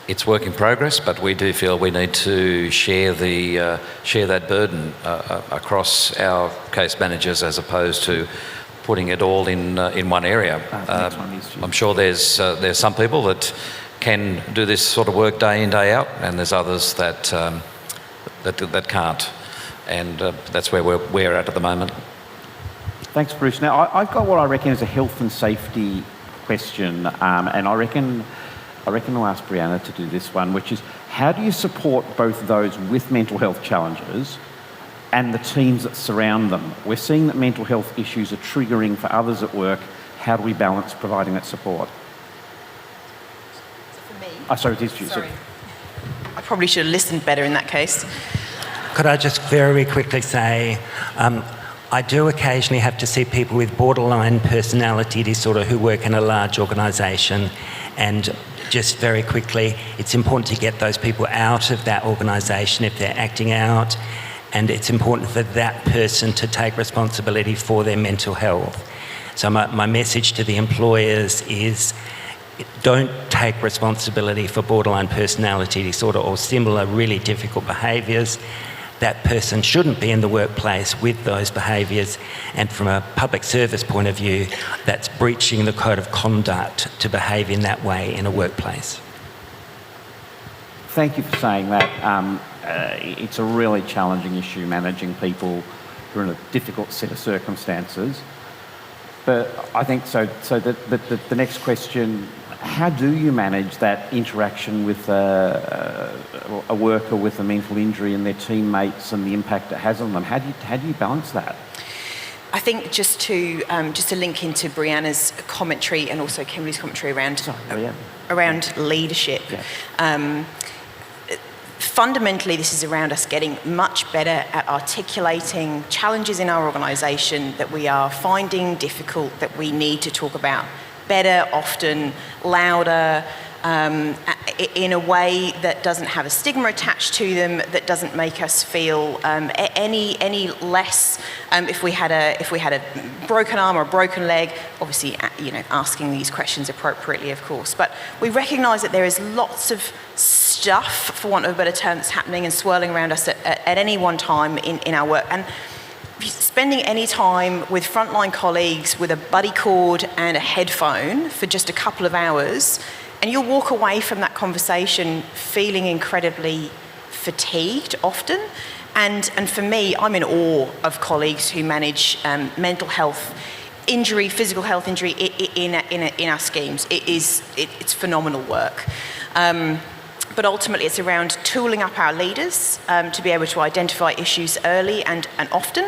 It's work in progress, but we do feel we need to share that burden across our case managers as opposed to putting it all in one area. I'm sure there's some people that can do this sort of work day in, day out, and there's others that can't, and that's where we're at the moment. Thanks, Bruce. Now, I've got what I reckon is a health and safety question, and I reckon I'll ask Brianna to do this one, which is, how do you support both those with mental health challenges and the teams that surround them? We're seeing that mental health issues are triggering for others at work. How do we balance providing that support? For me? Oh, sorry, it is for you. Sorry. I probably should have listened better in that case. Could I just very quickly say, I do occasionally have to see people with borderline personality disorder who work in a large organisation, and just very quickly, it's important to get those people out of that organisation if they're acting out, and it's important for that person to take responsibility for their mental health. So my message to the employers is, don't take responsibility for borderline personality disorder or similar really difficult behaviours. That person shouldn't be in the workplace with those behaviours, and from a public service point of view, that's breaching the code of conduct to behave in that way in a workplace. Thank you for saying that. It's a really challenging issue, managing people who are in a difficult set of circumstances. But I think the next question, how do you manage that interaction with a worker with a mental injury and their teammates and the impact it has on them? How do you balance that? I think just to link into Brianna's commentary and also Kimberley's commentary around leadership. Yeah. Fundamentally, this is around us getting much better at articulating challenges in our organisation that we are finding difficult, that we need to talk about better, often, louder, in a way that doesn't have a stigma attached to them, that doesn't make us feel any less. If we had a broken arm or a broken leg, obviously, asking these questions appropriately, of course. But we recognise that there is lots of stuff, for want of a better term, that's happening and swirling around us at any one time in our work. And spending any time with frontline colleagues with a buddy cord and a headphone for just a couple of hours, and you'll walk away from that conversation feeling incredibly fatigued often. And for me, I'm in awe of colleagues who manage mental health injury, physical health injury in our schemes. It's phenomenal work. But ultimately, it's around tooling up our leaders to be able to identify issues early and often,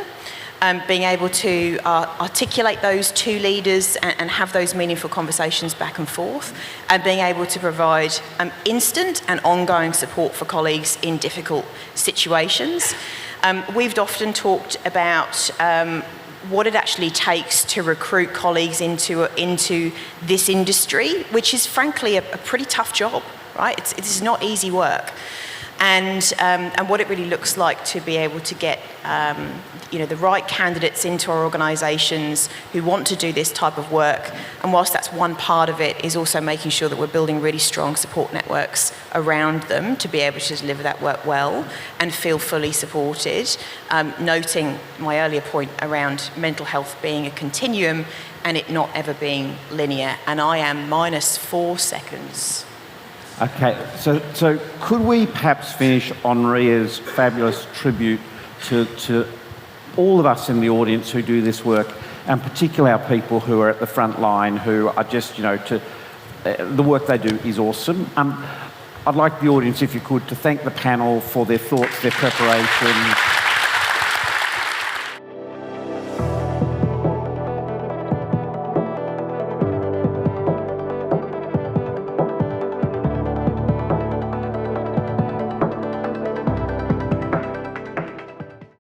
being able to articulate those to leaders and have those meaningful conversations back and forth, and being able to provide instant and ongoing support for colleagues in difficult situations. We've often talked about what it actually takes to recruit colleagues into this industry, which is frankly a pretty tough job. Right? It is not easy work, and what it really looks like to be able to get the right candidates into our organisations who want to do this type of work. And whilst that's one part of it, is also making sure that we're building really strong support networks around them to be able to deliver that work well and feel fully supported. Noting my earlier point around mental health being a continuum and it not ever being linear. And I am -4 seconds. Okay, so could we perhaps finish on Ria's fabulous tribute to all of us in the audience who do this work, and particularly our people who are at the front line, who are just, the work they do is awesome. I'd like the audience, if you could, to thank the panel for their thoughts, their preparation,